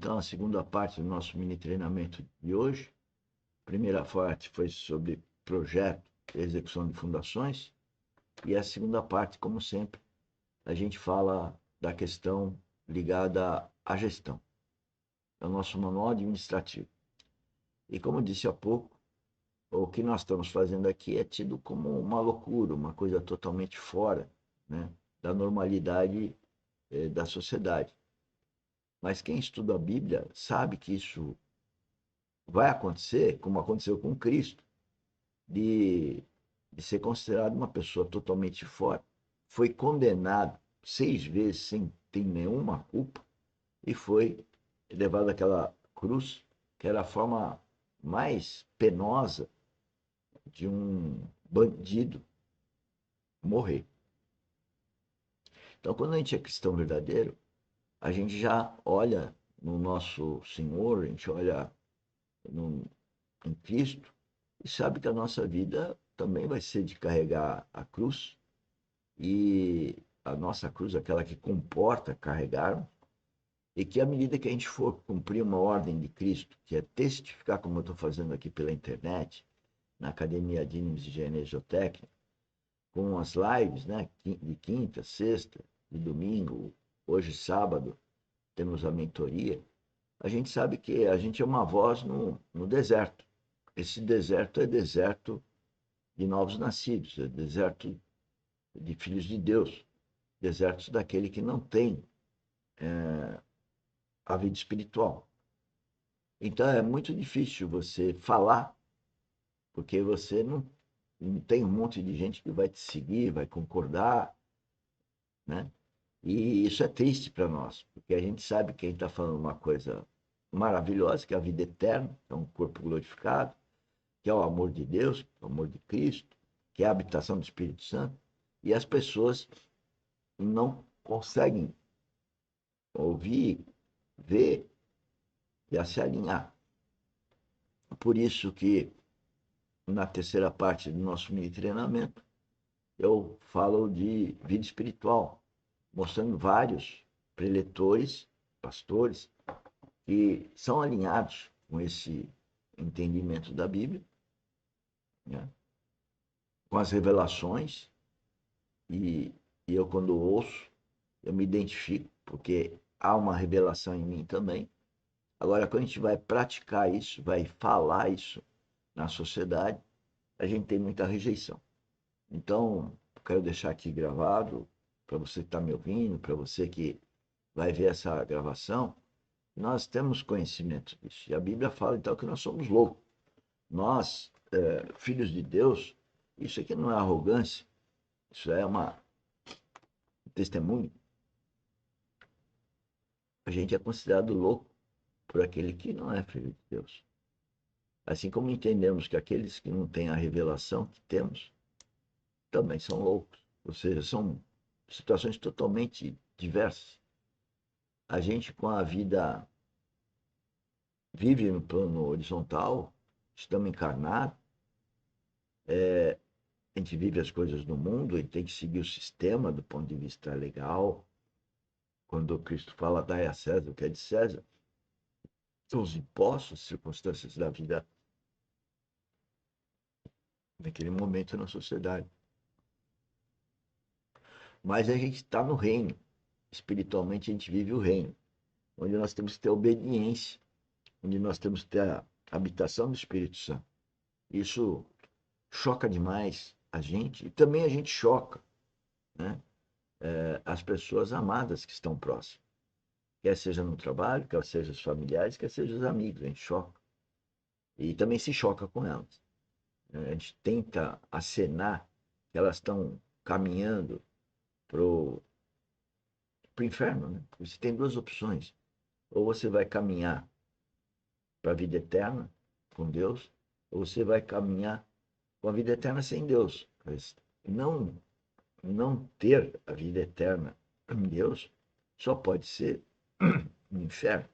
então a segunda parte do nosso mini treinamento de hoje. A primeira parte foi sobre projeto e execução de fundações. E a segunda parte, como sempre, a gente fala da questão ligada à gestão. É o nosso manual administrativo. E como eu disse há pouco, o que nós estamos fazendo aqui é tido como uma loucura, uma coisa totalmente fora, né, da normalidade da sociedade. Mas quem estuda a Bíblia sabe que isso vai acontecer, como aconteceu com Cristo, de, de ser considerado uma pessoa totalmente fora. Foi condenado 6 vezes sem ter nenhuma culpa e foi levado àquela cruz, que era a forma mais penosa de um bandido morrer. Então, quando a gente é cristão verdadeiro, a gente já olha no nosso Senhor, a gente olha no, em Cristo e sabe que a nossa vida também vai ser de carregar a cruz e a nossa cruz, aquela que comporta carregar, e que à medida que a gente for cumprir uma ordem de Cristo, que é testificar, como eu estou fazendo aqui pela internet, na Academia Dynamis de Engenharia Geotécnica, com as lives, né, de quinta, sexta, de domingo, hoje sábado, temos a mentoria, a gente sabe que a gente é uma voz no deserto. Esse deserto é deserto de novos nascidos, é deserto de filhos de Deus, desertos daquele que não tem a vida espiritual. Então é muito difícil você falar, porque você não tem um monte de gente que vai te seguir, vai concordar, né? E isso é triste para nós, porque a gente sabe que a gente está falando uma coisa maravilhosa, que é a vida eterna, que é um corpo glorificado, que é o amor de Deus, o amor de Cristo, que é a habitação do Espírito Santo, e as pessoas não conseguem ouvir, ver e a se alinhar. Por isso que na terceira parte do nosso mini treinamento eu falo de vida espiritual, mostrando vários preletores, pastores, que são alinhados com esse entendimento da Bíblia, né? Com as revelações, e, e eu, quando ouço, eu me identifico, porque há uma revelação em mim também. Agora, quando a gente vai praticar isso, vai falar isso na sociedade, a gente tem muita rejeição. Então, quero deixar aqui gravado, para você que está me ouvindo, para você que vai ver essa gravação, nós temos conhecimento disso. E a Bíblia fala, então, que nós somos loucos. Nós, filhos de Deus, isso aqui não é arrogância, isso é um testemunho. A gente é considerado louco por aquele que não é filho de Deus. Assim como entendemos que aqueles que não têm a revelação que temos, também são loucos. Ou seja, são situações totalmente diversas. A gente, com a vida, vive no plano horizontal, estamos encarnados, a gente vive as coisas do mundo e tem que seguir o sistema do ponto de vista legal. Quando Cristo fala, dai a César o que é de César, são os impostos, as circunstâncias da vida naquele momento na sociedade. Mas a gente está no reino. Espiritualmente a gente vive o reino, onde nós temos que ter obediência, onde nós temos que ter a habitação do Espírito Santo. Isso choca demais a gente e também a gente choca, né, as pessoas amadas que estão próximas. Quer seja no trabalho, quer seja os familiares, quer seja os amigos, a gente choca. E também se choca com elas. A gente tenta acenar que elas estão caminhando para o inferno, né? Você tem duas opções. Ou você vai caminhar para a vida eterna com Deus, ou você vai caminhar com a vida eterna sem Deus. Mas não ter a vida eterna em Deus só pode ser no inferno.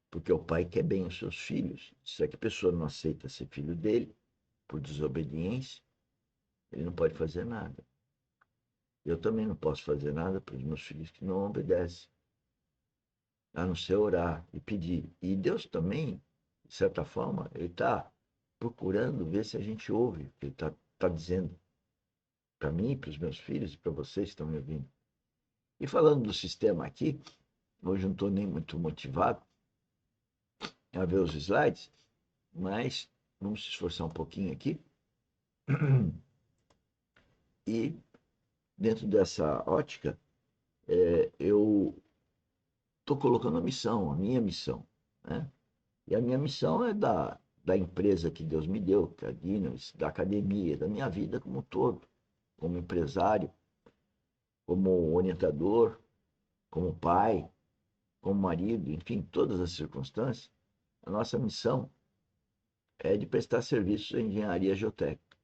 Porque o pai quer bem os seus filhos. Se é que a pessoa não aceita ser filho dele, por desobediência, ele não pode fazer nada. Eu também não posso fazer nada para os meus filhos que não obedecem. a não ser orar e pedir. E Deus também, de certa forma, ele está procurando ver se a gente ouve o que ele está dizendo para mim, para os meus filhos e para vocês que estão me ouvindo. E falando do sistema aqui, hoje não estou nem muito motivado a ver os slides, mas vamos se esforçar um pouquinho aqui. E dentro dessa ótica, eu estou colocando a missão, a minha missão, né? E a minha missão é da empresa que Deus me deu, que é a Dynamis, da academia, da minha vida como um todo, como empresário, como orientador, como pai, como marido, enfim, todas as circunstâncias. A nossa missão é de prestar serviços em engenharia geotécnica.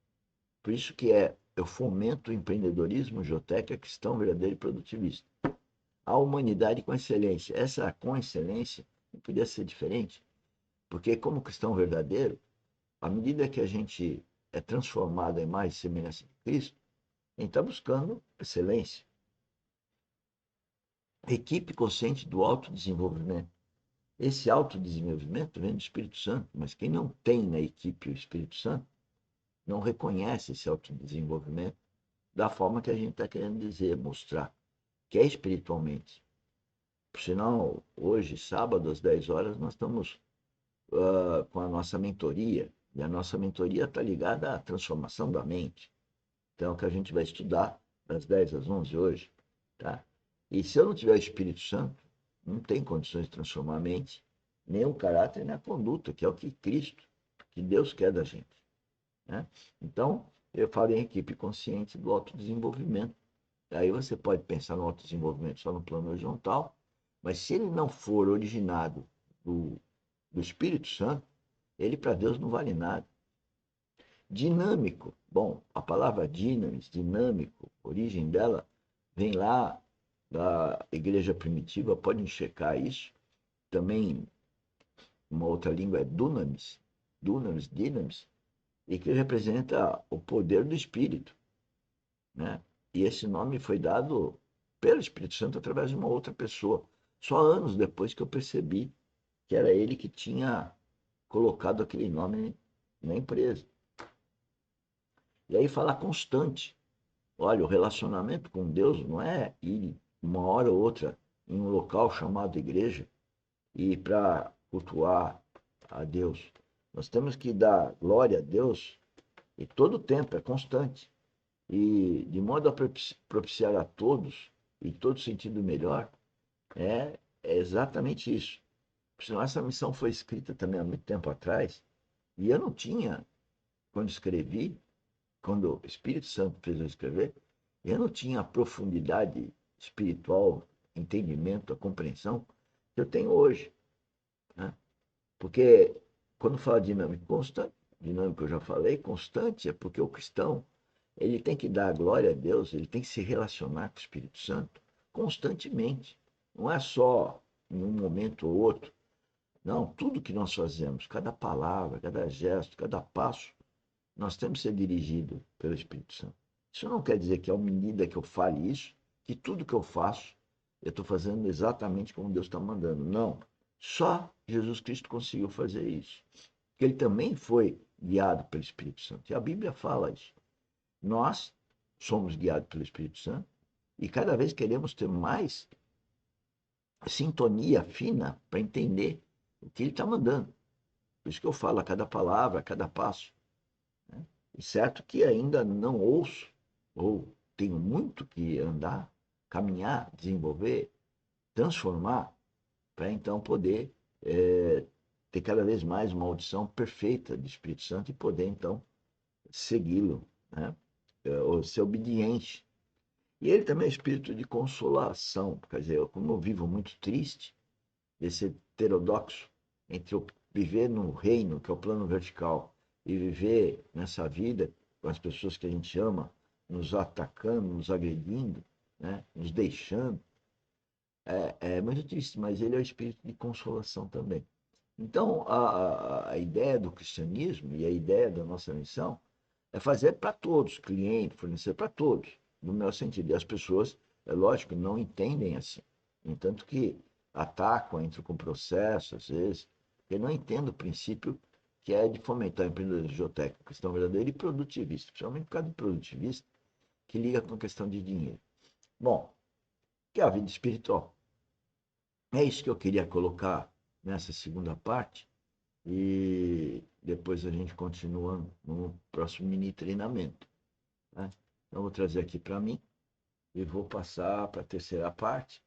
Por isso que eu fomento o empreendedorismo geotécnico, a questão verdadeira e produtivista. A humanidade com excelência. Essa com excelência não podia ser diferente, porque como cristão verdadeiro, à medida que a gente é transformado em mais semelhança de Cristo, a gente está buscando excelência. Equipe consciente do autodesenvolvimento. Esse autodesenvolvimento vem do Espírito Santo, mas quem não tem na equipe o Espírito Santo não reconhece esse autodesenvolvimento da forma que a gente está querendo dizer, mostrar, que é espiritualmente. Por sinal, hoje, sábado, às 10 horas, nós estamos com a nossa mentoria, e a nossa mentoria está ligada à transformação da mente. Então, é o que a gente vai estudar das 10 às 11 hoje. Tá? E se eu não tiver o Espírito Santo, não tem condições de transformar a mente, nem o caráter, nem a conduta, que é o que Cristo, que Deus quer da gente. Né? Então, eu falo em equipe consciente do autodesenvolvimento. Aí você pode pensar no autodesenvolvimento só no plano horizontal, mas se ele não for originado do, do Espírito Santo, ele para Deus não vale nada. Dinâmico. Bom, a palavra dinamis, dinâmico, a origem dela vem lá da igreja primitiva, podem checar isso. Também uma outra língua é dunamis, dunamis, dinamis, e que representa o poder do Espírito, né? E esse nome foi dado pelo Espírito Santo através de uma outra pessoa. Só anos depois que eu percebi que era ele que tinha colocado aquele nome na empresa. E aí fala constante. Olha, o relacionamento com Deus não é ir uma hora ou outra em um local chamado igreja e para cultuar a Deus. Nós temos que dar glória a Deus e todo o tempo, é constante. E de modo a propiciar a todos, em todo sentido melhor, é exatamente isso. Senão essa missão foi escrita também há muito tempo atrás, e eu não tinha, quando escrevi, quando o Espírito Santo fez eu escrever, eu não tinha a profundidade espiritual, entendimento, a compreensão que eu tenho hoje. Né? Porque quando fala de dinâmico constante, dinâmico eu já falei, constante é porque o cristão ele tem que dar glória a Deus, ele tem que se relacionar com o Espírito Santo constantemente. Não é só em um momento ou outro. Não, tudo que nós fazemos, cada palavra, cada gesto, cada passo, nós temos que ser dirigidos pelo Espírito Santo. Isso não quer dizer que, à medida que eu fale isso, que tudo que eu faço, eu estou fazendo exatamente como Deus está mandando. Não. Só Jesus Cristo conseguiu fazer isso. Ele também foi guiado pelo Espírito Santo. E a Bíblia fala isso. Nós somos guiados pelo Espírito Santo e cada vez queremos ter mais sintonia fina para entender o que ele está mandando. Por isso que eu falo a cada palavra, a cada passo. Né? E certo que ainda não ouço, ou tenho muito que andar, caminhar, desenvolver, transformar, para então poder ter cada vez mais uma audição perfeita do Espírito Santo e poder então segui-lo, né? Ou ser obediente. E ele também é espírito de consolação, quer dizer, como eu vivo muito triste, esse heterodoxo entre o viver no reino, que é o plano vertical, e viver nessa vida com as pessoas que a gente ama, nos atacando, nos agredindo, né? Nos deixando. É muito triste, mas ele é o espírito de consolação também. Então, a ideia do cristianismo e a ideia da nossa missão é fazer para todos, cliente, fornecer para todos, no meu sentido. E as pessoas, é lógico, não entendem assim. No entanto que atacam, entram com processo, às vezes, porque não entendem o princípio que é de fomentar o empreendedorismo geotécnico, questão verdadeira e produtivista, principalmente por causa do produtivista, que liga com a questão de dinheiro. Bom, que é a vida espiritual. É isso que eu queria colocar nessa segunda parte e depois a gente continua no próximo mini treinamento. Né? Então, vou trazer aqui para mim e vou passar para a terceira parte,